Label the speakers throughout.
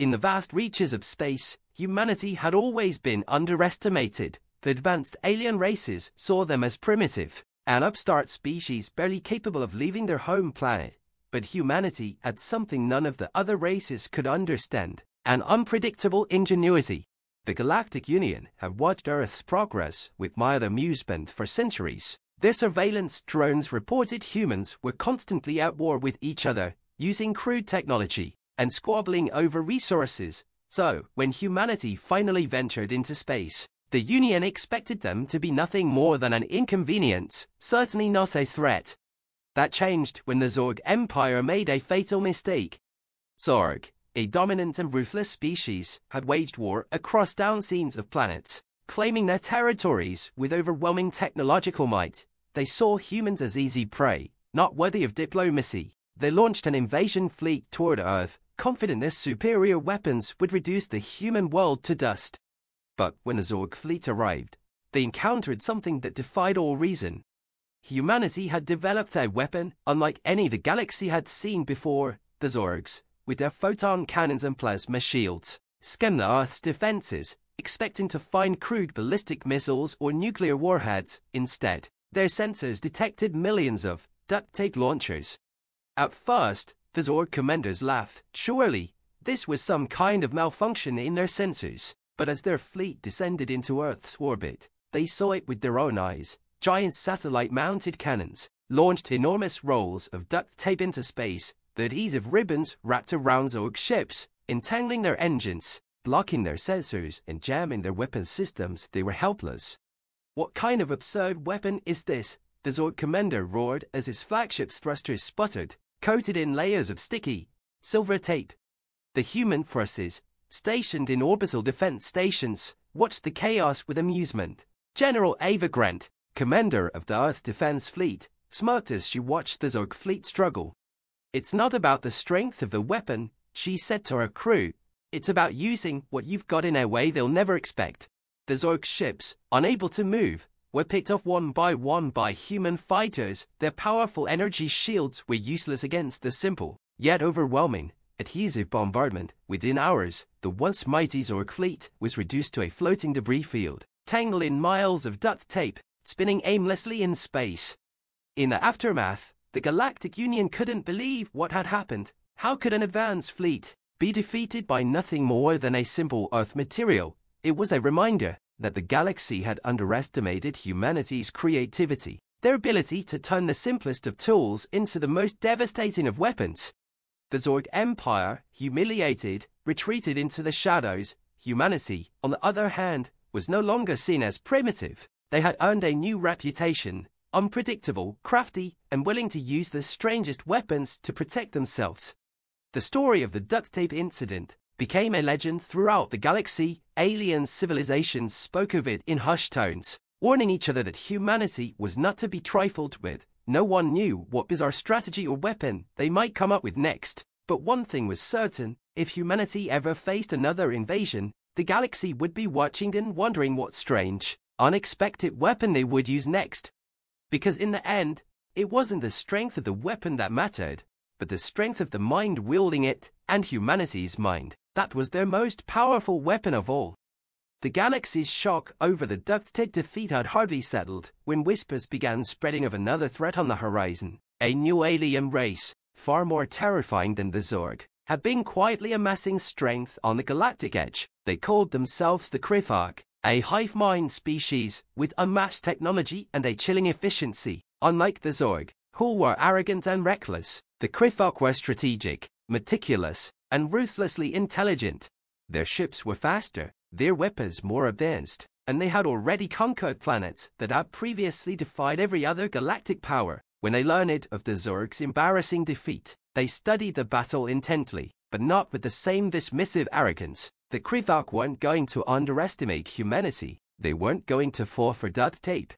Speaker 1: In the vast reaches of space, humanity had always been underestimated. The advanced alien races saw them as primitive, an upstart species barely capable of leaving their home planet. But humanity had something none of the other races could understand: an unpredictable ingenuity. The Galactic Union had watched Earth's progress with mild amusement for centuries. Their surveillance drones reported humans were constantly at war with each other, using crude technology and squabbling over resources. So, when humanity finally ventured into space, the Union expected them to be nothing more than an inconvenience, certainly not a threat. That changed when the Zorg Empire made a fatal mistake. Zorg, a dominant and ruthless species, had waged war across dozens of planets, claiming their territories with overwhelming technological might. They saw humans as easy prey, not worthy of diplomacy. They launched an invasion fleet toward Earth, confident their superior weapons would reduce the human world to dust. But when the Zorg fleet arrived, they encountered something that defied all reason. Humanity had developed a weapon unlike any the galaxy had seen before. The Zorgs, with their photon cannons and plasma shields, scanned the Earth's defenses, expecting to find crude ballistic missiles or nuclear warheads. Instead, their sensors detected millions of duct tape launchers. At first, the Zorg commanders laughed. Surely, this was some kind of malfunction in their sensors. But as their fleet descended into Earth's orbit, they saw it with their own eyes. Giant satellite-mounted cannons launched enormous rolls of duct tape into space. The adhesive ribbons wrapped around Zorg ships, entangling their engines, blocking their sensors, and jamming their weapon systems. They were helpless. What kind of absurd weapon is this? The Zorg commander roared as his flagship's thrusters sputtered, coated in layers of sticky silver tape. The human forces, stationed in orbital defense stations, watched the chaos with amusement. General Ava Grant, commander of the Earth Defense Fleet, smirked as she watched the Zorg fleet struggle. "It's not about the strength of the weapon," she said to her crew. "It's about using what you've got in a way they'll never expect." The Zorg ships, unable to move, were picked off one by human fighters. Their powerful energy shields were useless against the simple, yet overwhelming, adhesive bombardment. Within hours, the once mighty Zorg fleet was reduced to a floating debris field, tangled in miles of duct tape, spinning aimlessly in space. In the aftermath, the Galactic Union couldn't believe what had happened. How could an advanced fleet be defeated by nothing more than a simple Earth material? It was a reminder that the galaxy had underestimated humanity's creativity, their ability to turn the simplest of tools into the most devastating of weapons. The Zorg Empire, humiliated, retreated into the shadows. Humanity, on the other hand, was no longer seen as primitive. They had earned a new reputation: unpredictable, crafty, and willing to use the strangest weapons to protect themselves. The story of the duct tape incident became a legend throughout the galaxy. Alien civilizations spoke of it in hushed tones, warning each other that humanity was not to be trifled with. No one knew what bizarre strategy or weapon they might come up with next. But one thing was certain: if humanity ever faced another invasion, the galaxy would be watching and wondering what strange, unexpected weapon they would use next. Because in the end, it wasn't the strength of the weapon that mattered, but the strength of the mind wielding it, and humanity's mind. That was their most powerful weapon of all. The galaxy's shock over the duct tape defeat had hardly settled when whispers began spreading of another threat on the horizon. A new alien race, far more terrifying than the Zorg, had been quietly amassing strength on the galactic edge. They called themselves the Krithok, a hive-mind species with unmatched technology and a chilling efficiency. Unlike the Zorg, who were arrogant and reckless, the Krithok were strategic, meticulous, and ruthlessly intelligent. Their ships were faster, their weapons more advanced, and they had already conquered planets that had previously defied every other galactic power. When they learned of the Zorg's embarrassing defeat, they studied the battle intently, but not with the same dismissive arrogance. The Krithok weren't going to underestimate humanity. They weren't going to fall for duct tape.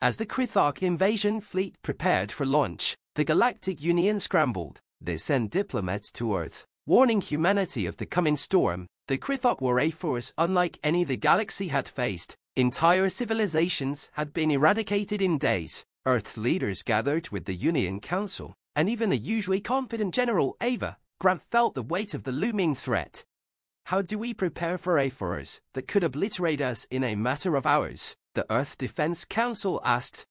Speaker 1: As the Krithok invasion fleet prepared for launch, the Galactic Union scrambled. They sent diplomats to Earth, warning humanity of the coming storm. The Krithok were a force unlike any the galaxy had faced. Entire civilizations had been eradicated in days. Earth's leaders gathered with the Union Council, and even the usually confident General Ava Grant felt the weight of the looming threat. How do we prepare for a force that could obliterate us in a matter of hours? The Earth Defense Council asked.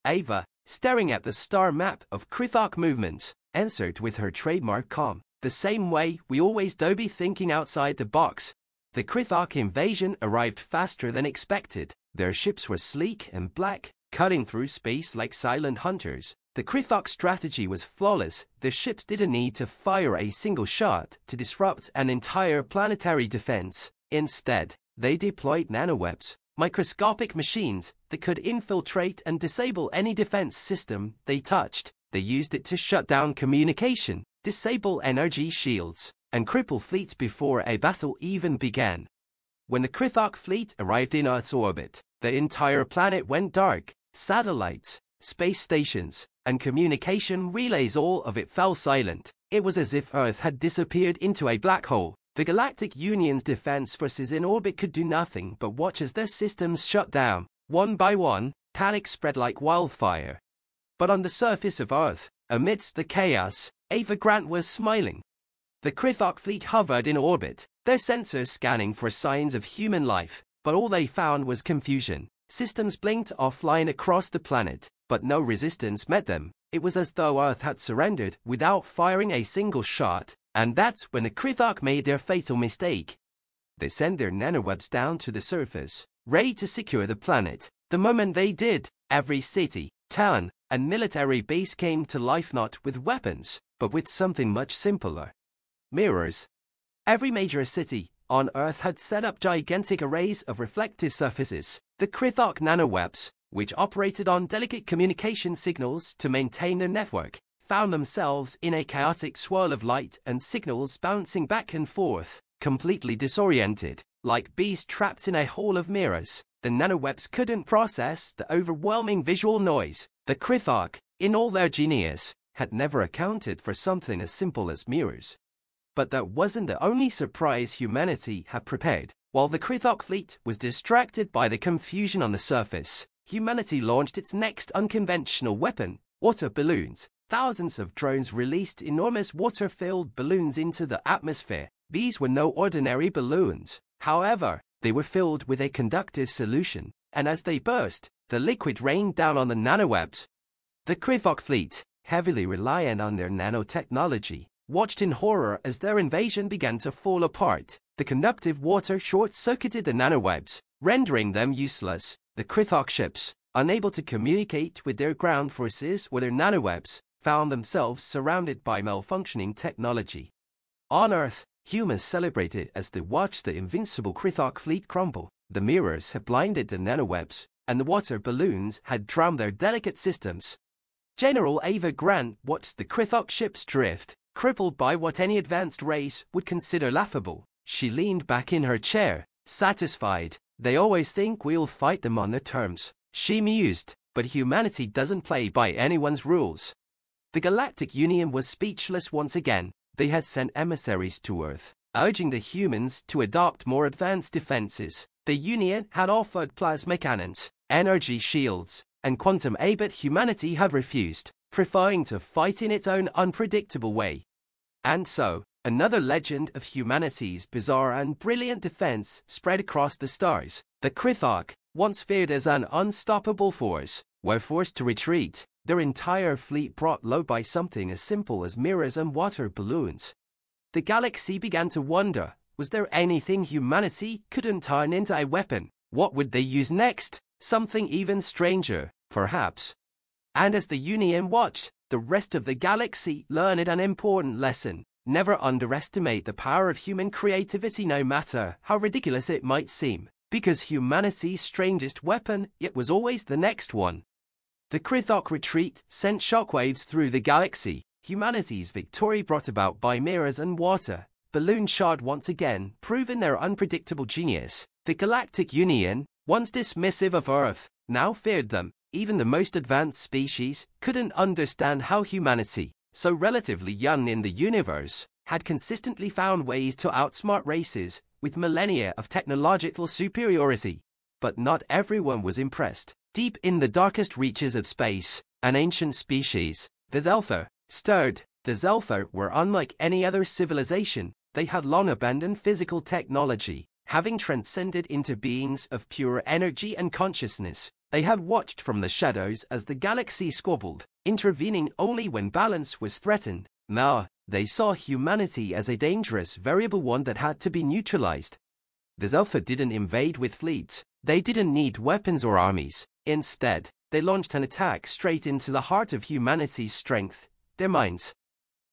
Speaker 1: Ava, staring at the star map of Krithok movements, answered with her trademark calm. The same way we always do, be thinking outside the box. The Krithok invasion arrived faster than expected. Their ships were sleek and black, cutting through space like silent hunters. The Krithok strategy was flawless. Their ships didn't need to fire a single shot to disrupt an entire planetary defense. Instead, they deployed nanowebs, microscopic machines that could infiltrate and disable any defense system they touched. They used it to shut down communication, disable energy shields, and cripple fleets before a battle even began. When the Krithok fleet arrived in Earth's orbit, the entire planet went dark. Satellites, space stations, and communication relays, all of it fell silent. It was as if Earth had disappeared into a black hole. The Galactic Union's defense forces in orbit could do nothing but watch as their systems shut down. One by one, panic spread like wildfire. But on the surface of Earth, amidst the chaos, Ava Grant was smiling. The Krithok fleet hovered in orbit, their sensors scanning for signs of human life, but all they found was confusion. Systems blinked offline across the planet, but no resistance met them. It was as though Earth had surrendered without firing a single shot, and that's when the Krithok made their fatal mistake. They sent their nanowebs down to the surface, ready to secure the planet. The moment they did, every city, town, and military base came to life, not with weapons, but with something much simpler. Mirrors. Every major city on Earth had set up gigantic arrays of reflective surfaces. The Krithok nanowebs, which operated on delicate communication signals to maintain their network, found themselves in a chaotic swirl of light and signals bouncing back and forth, completely disoriented. Like bees trapped in a hall of mirrors, the nanowebs couldn't process the overwhelming visual noise. The Krithok, in all their genius, had never accounted for something as simple as mirrors. But that wasn't the only surprise humanity had prepared. While the Krithok fleet was distracted by the confusion on the surface, humanity launched its next unconventional weapon, water balloons. Thousands of drones released enormous water-filled balloons into the atmosphere. These were no ordinary balloons. However, they were filled with a conductive solution, and as they burst, the liquid rained down on the nanowebs. The Krithok fleet, heavily reliant on their nanotechnology, watched in horror as their invasion began to fall apart. The conductive water short-circuited the nanowebs, rendering them useless. The Krithok ships, unable to communicate with their ground forces or their nanowebs, found themselves surrounded by malfunctioning technology. On Earth, humans celebrated as they watched the invincible Krithok fleet crumble. The mirrors had blinded the nanowebs, and the water balloons had drowned their delicate systems. General Ava Grant watched the Krithok ships drift, crippled by what any advanced race would consider laughable. She leaned back in her chair, satisfied. They always think we'll fight them on their terms, she mused, but humanity doesn't play by anyone's rules. The Galactic Union was speechless once again. They had sent emissaries to Earth, urging the humans to adopt more advanced defenses. The Union had offered plasma cannons, energy shields, and quantum aid, but humanity had refused, preferring to fight in its own unpredictable way. And so, another legend of humanity's bizarre and brilliant defense spread across the stars. The Krithok, once feared as an unstoppable force, were forced to retreat, their entire fleet brought low by something as simple as mirrors and water balloons. The galaxy began to wonder, was there anything humanity couldn't turn into a weapon? What would they use next? Something even stranger, perhaps. And as the Union watched, the rest of the galaxy learned an important lesson. Never underestimate the power of human creativity, no matter how ridiculous it might seem, because humanity's strangest weapon, it was always the next one. The Krithok retreat sent shockwaves through the galaxy. Humanity's victory, brought about by mirrors and water balloons, shard once again, proving their unpredictable genius. The Galactic Union, once dismissive of Earth, now feared them. Even the most advanced species couldn't understand how humanity, so relatively young in the universe, had consistently found ways to outsmart races with millennia of technological superiority. But not everyone was impressed. Deep in the darkest reaches of space, an ancient species, the Zelther, stirred. The Zelther were unlike any other civilization. they had long abandoned physical technology. Having transcended into beings of pure energy and consciousness, they had watched from the shadows as the galaxy squabbled, intervening only when balance was threatened. Now, they saw humanity as a dangerous variable, one that had to be neutralized. The Alpha didn't invade with fleets. They didn't need weapons or armies. Instead, they launched an attack straight into the heart of humanity's strength, their minds.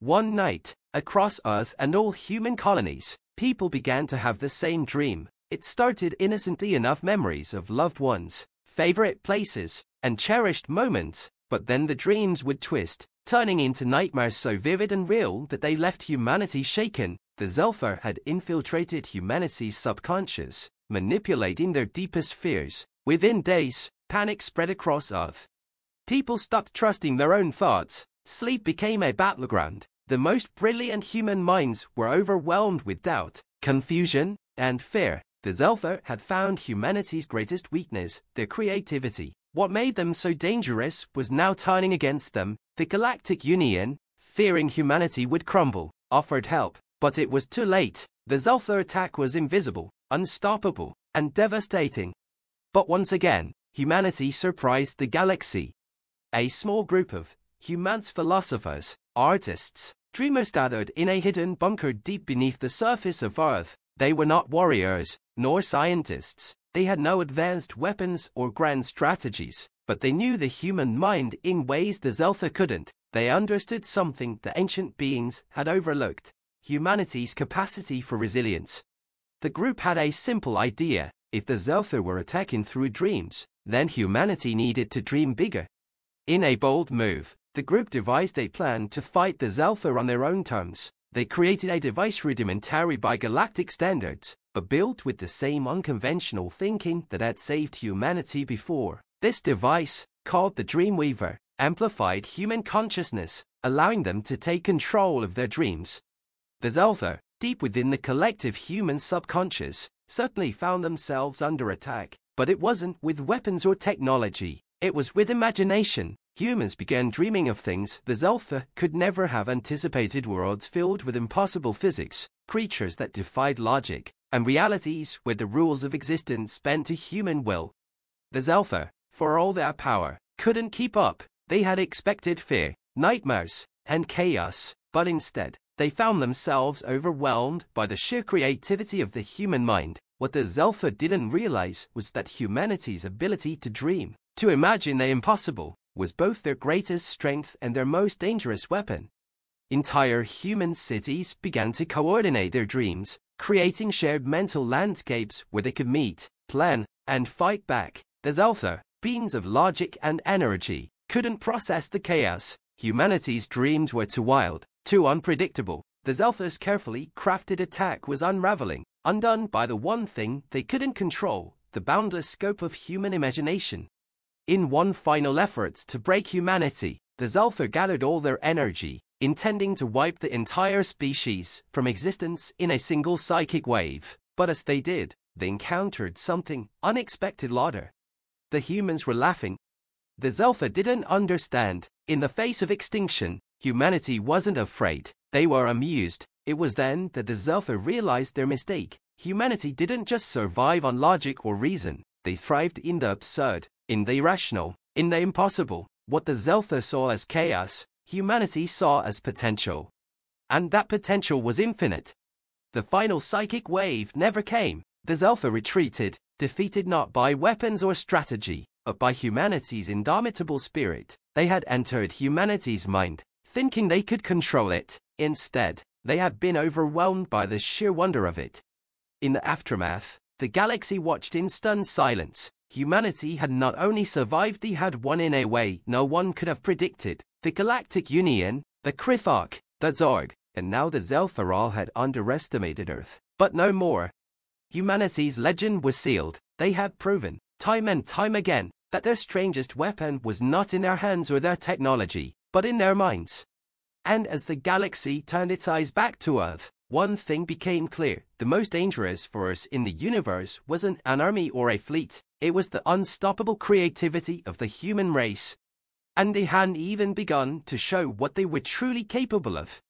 Speaker 1: One night, across Earth and all human colonies, people began to have the same dream. It started innocently enough, memories of loved ones, favorite places, and cherished moments, but then the dreams would twist, turning into nightmares so vivid and real that they left humanity shaken. The Zelpha had infiltrated humanity's subconscious, manipulating their deepest fears. Within days, panic spread across Earth. People stopped trusting their own thoughts. Sleep became a battleground. The most brilliant human minds were overwhelmed with doubt, confusion, and fear. The Zelpha had found humanity's greatest weakness, their creativity. What made them so dangerous was now turning against them. The Galactic Union, fearing humanity would crumble, offered help, but it was too late. The Zelpha attack was invisible, unstoppable, and devastating. But once again, humanity surprised the galaxy. A small group of humans, philosophers, artists, dreamers gathered in a hidden bunker deep beneath the surface of Earth. They were not warriors, nor scientists. They had no advanced weapons or grand strategies, but they knew the human mind in ways the Zelpha couldn't. They understood something the ancient beings had overlooked: humanity's capacity for resilience. The group had a simple idea: if the Zelpha were attacking through dreams, then humanity needed to dream bigger. In a bold move, the group devised a plan to fight the Zelpha on their own terms. They created a device rudimentary by galactic standards, but built with the same unconventional thinking that had saved humanity before. This device, called the Dreamweaver, amplified human consciousness, allowing them to take control of their dreams. The Zelpha, deep within the collective human subconscious, certainly found themselves under attack, but it wasn't with weapons or technology. It was with imagination. Humans began dreaming of things the Zelpha could never have anticipated: worlds filled with impossible physics, creatures that defied logic, and realities where the rules of existence bent to human will. The Zelpha, for all their power, couldn't keep up. They had expected fear, nightmares, and chaos, but instead, they found themselves overwhelmed by the sheer creativity of the human mind. What the Zelpha didn't realize was that humanity's ability to dream, to imagine the impossible, was both their greatest strength and their most dangerous weapon. Entire human cities began to coordinate their dreams, creating shared mental landscapes where they could meet, plan, and fight back. The Zelpha, beings of logic and energy, couldn't process the chaos. Humanity's dreams were too wild, too unpredictable. The Zelpha's carefully crafted attack was unraveling, undone by the one thing they couldn't control: the boundless scope of human imagination. In one final effort to break humanity, the Zelpha gathered all their energy, intending to wipe the entire species from existence in a single psychic wave. But as they did, they encountered something unexpected. Laughter. The humans were laughing. The Zelpha didn't understand. In the face of extinction, humanity wasn't afraid. They were amused. It was then that the Zelpha realized their mistake. Humanity didn't just survive on logic or reason. They thrived in the absurd, in the irrational, in the impossible. What the Zelpha saw as chaos, humanity saw as potential. And that potential was infinite. The final psychic wave never came. The Zelpha retreated, defeated not by weapons or strategy, but by humanity's indomitable spirit. They had entered humanity's mind, thinking they could control it. Instead, they had been overwhelmed by the sheer wonder of it. In the aftermath, the galaxy watched in stunned silence. Humanity had not only survived, they had won in a way no one could have predicted. The Galactic Union, the Krithok, the Zorg, and now the Zelpha all had underestimated Earth. But no more. Humanity's legend was sealed. They had proven, time and time again, that their strangest weapon was not in their hands or their technology, but in their minds. And as the galaxy turned its eyes back to Earth, one thing became clear: the most dangerous force in the universe wasn't an army or a fleet. It was the unstoppable creativity of the human race. And they hadn't even begun to show what they were truly capable of.